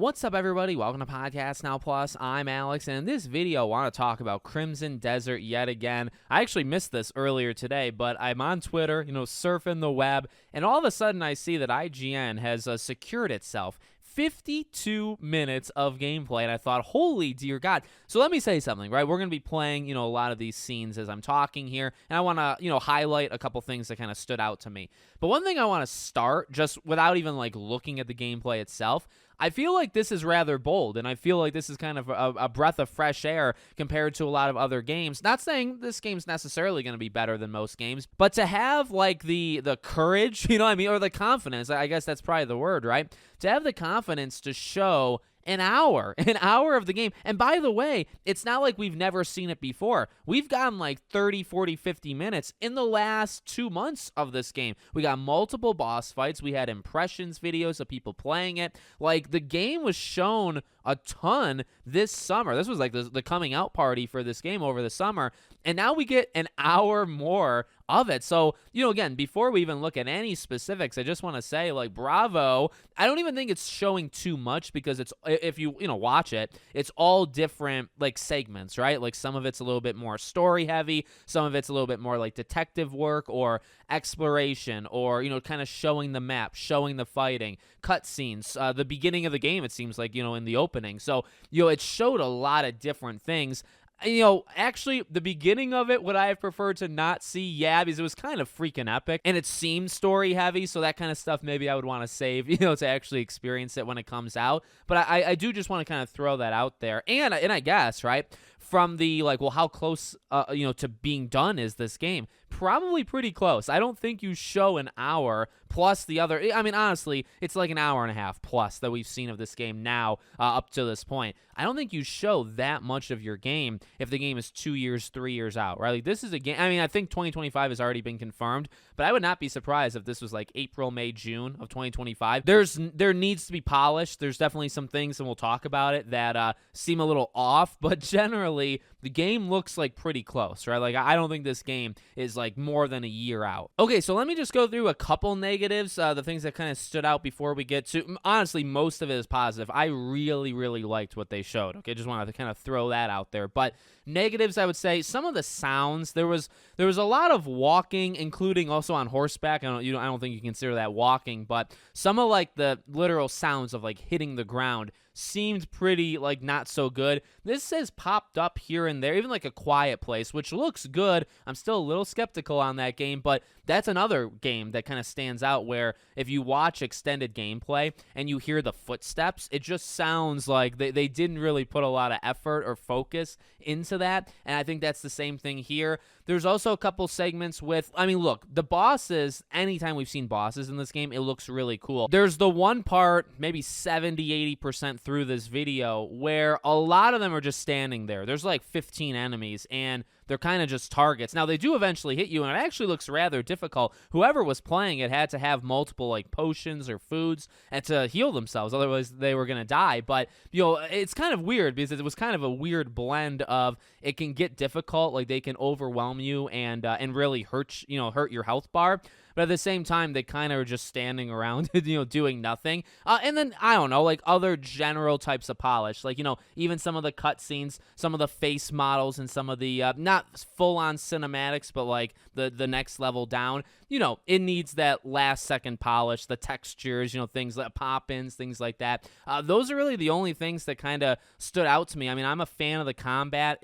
What's up, everybody? Welcome to Podcast Now Plus. I'm Alex, and in this video, I want to talk about Crimson Desert yet again. I actually missed this earlier today, but I'm on Twitter, surfing the web, and all of a sudden I see that IGN has secured itself 52 minutes of gameplay, and I thought, holy dear God. So let me say something, right? We're going to be playing, a lot of these scenes as I'm talking here, and I want to, highlight a couple things that kind of stood out to me. But one thing I want to start, just without even, looking at the gameplay itself, I feel like this is rather bold, and I feel like this is kind of a breath of fresh air compared to a lot of other games. Not saying this game's necessarily going to be better than most games, but to have, the courage, or the confidence, I guess that's probably the word, right? To have the confidence to show an hour of the game. And by the way, it's not like we've never seen it before. We've gotten 30, 40, 50 minutes in the last 2 months of this game. We got multiple boss fights. We had impressions videos of people playing it. The game was shown a ton this summer. This was the coming out party for this game over the summer. And now we get an hour more of it. So, again, before we even look at any specifics, I just want to say, bravo. I don't even think it's showing too much because it's, if you watch it, it's all different, segments, right? Some of it's a little bit more story heavy. Some of it's a little bit more detective work or exploration or, kind of showing the map, showing the fighting, cutscenes, the beginning of the game, it seems like, in the opening. So, it showed a lot of different things. Actually, the beginning of it, would I have preferred to not see? Yeah, because it was kind of freaking epic, and it seemed story heavy, so that kind of stuff maybe I would want to save, to actually experience it when it comes out. But I do just want to kind of throw that out there. And I guess, right, from the, how close, to being done is this game? Probably pretty close. I don't think you show an hour plus the other. I mean, honestly, it's an hour and a half plus that we've seen of this game now up to this point. I don't think you show that much of your game if the game is 2 years, 3 years out, right? This is a game. I mean, I think 2025 has already been confirmed, but I would not be surprised if this was April, May, June of 2025. There needs to be polished. There's definitely some things, and we'll talk about it, that seem a little off, but generally the game looks pretty close, right? I don't think this game is more than a year out. Okay, so let me just go through a couple negatives, the things that kind of stood out before we get to, honestly, most of it is positive. I really, really liked what they showed. Okay, just wanted to kind of throw that out there. But negatives, I would say, some of the sounds, there was a lot of walking, including also on horseback. I don't think you consider that walking, but some of the literal sounds of hitting the ground seemed pretty not so good. This has popped up here and there, even A Quiet Place, which looks good. I'm still a little skeptical on that game, but that's another game that kind of stands out where if you watch extended gameplay and you hear the footsteps, it just sounds like they didn't really put a lot of effort or focus into that, and I think that's the same thing here. There's also a couple segments with, look, the bosses, anytime we've seen bosses in this game, it looks really cool. There's the one part, maybe 70, 80% through this video, where a lot of them are just standing there. There's 15 enemies, and they're kind of just targets. Now, they do eventually hit you, and it actually looks rather difficult. Whoever was playing it had to have multiple, potions or foods and to heal themselves. Otherwise, they were going to die. But, it's kind of weird because it was kind of a weird blend of it can get difficult. They can overwhelm you and really hurt your health bar. But at the same time, they kind of are just standing around, doing nothing. And then, I don't know, other general types of polish. Even some of the cutscenes, some of the face models, and some of the, not full-on cinematics, but, the next level down. It needs that last-second polish, the textures, things like pop-ins, things like that. Those are really the only things that kind of stood out to me. I'm a fan of the combat.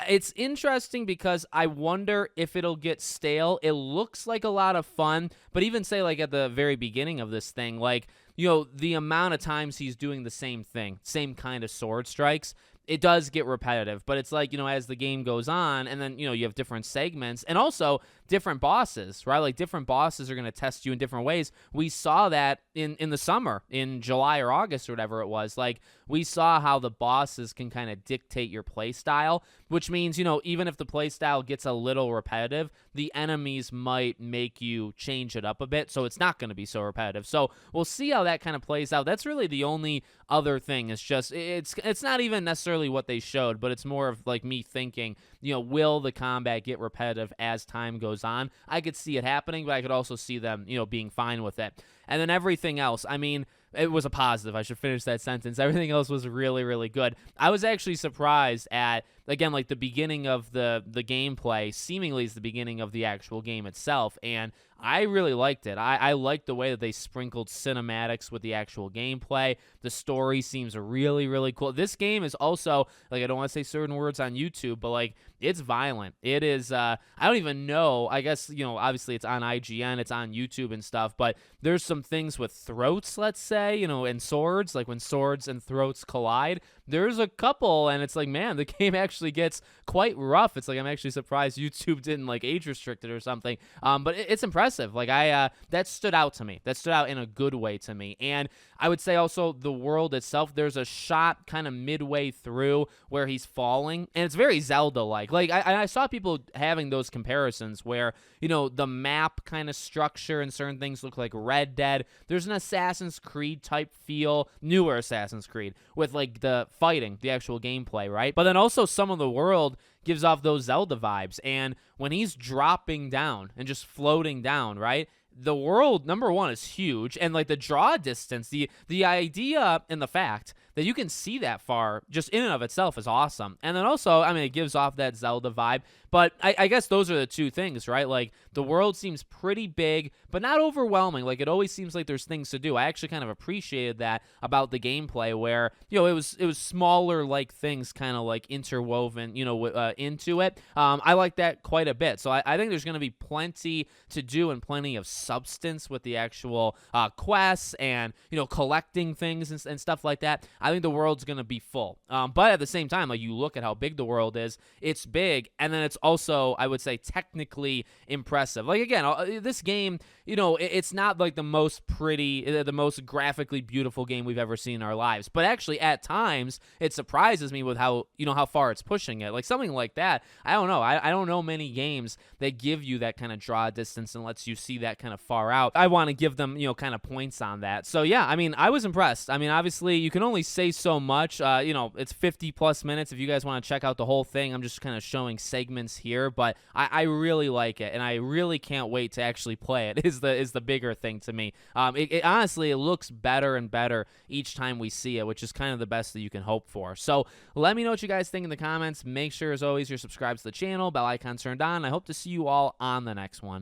It's interesting because I wonder if it'll get stale. It looks like a lot of fun, but even say at the very beginning of this thing, the amount of times he's doing the same thing, same kind of sword strikes, it does get repetitive. But it's as the game goes on, and then, you have different segments and also different bosses, right? Different bosses are going to test you in different ways. We saw that in the summer, in July or August or whatever it was. We saw how the bosses can kind of dictate your play style, which means, even if the play style gets a little repetitive, the enemies might make you change it up a bit, so it's not going to be so repetitive. So we'll see how that kind of plays out. That's really the only other thing. It's just, it's not even necessarily what they showed, but it's more of me thinking, will the combat get repetitive as time goes on? I could see it happening, but I could also see them, being fine with it. And then everything else, it was a positive. I should finish that sentence. Everything else was really, really good. I was actually surprised at, again, like the beginning of the gameplay seemingly is the beginning of the actual game itself, and I really liked it. I liked the way that they sprinkled cinematics with the actual gameplay. The story seems really, really cool. This game is also, like, I don't want to say certain words on YouTube, but, like, it's violent. It is, I don't even know. I guess, obviously it's on IGN, it's on YouTube and stuff, but there's some things with throats, let's say, and swords, like when swords and throats collide. There's a couple, and it's like, man, the game actually gets quite rough. It's like, I'm actually surprised YouTube didn't, like, age restrict it or something. But it's impressive. Like, that stood out to me. That stood out in a good way to me. And I would say also the world itself, there's a shot kind of midway through where he's falling, and it's very Zelda-like. Like, I saw people having those comparisons where, the map kind of structure and certain things look like Red Dead. There's an Assassin's Creed type feel, newer Assassin's Creed, with, like, the fighting, the actual gameplay, right? But then also some of the world gives off those Zelda vibes, and when he's dropping down and just floating down, right? The world, number one, is huge, and, like, the draw distance, the idea and the fact that you can see that far just in and of itself is awesome. And then also, I mean, it gives off that Zelda vibe, but I guess those are the two things, right? Like, the world seems pretty big, but not overwhelming. Like, it always seems like there's things to do. I actually kind of appreciated that about the gameplay where, it was smaller, like, things kind of, like, interwoven, into it. I like that quite a bit. So I think there's going to be plenty to do and plenty of substance with the actual quests and, collecting things and stuff like that. I think the world's going to be full. But at the same time, like, you look at how big the world is, it's big, and then it's also, I would say, technically impressive. Like, again, this game, it's not like the most pretty, the most graphically beautiful game we've ever seen in our lives, but actually at times it surprises me with how, how far it's pushing it. Like, something like that, I don't know. I don't know many games that give you that kind of draw distance and lets you see that kind of far out. I want to give them, kind of points on that. So yeah, I mean, I was impressed. I mean, obviously you can only say so much. It's 50 plus minutes. If you guys want to check out the whole thing, I'm just kind of showing segments here, but I really like it, and I really can't wait to actually play it. Is the bigger thing to me. It honestly, it looks better and better each time we see it, which is kind of the best that you can hope for. So let me know what you guys think in the comments. Make sure, as always, you're subscribed to the channel, bell icon turned on. I hope to see you all on the next one.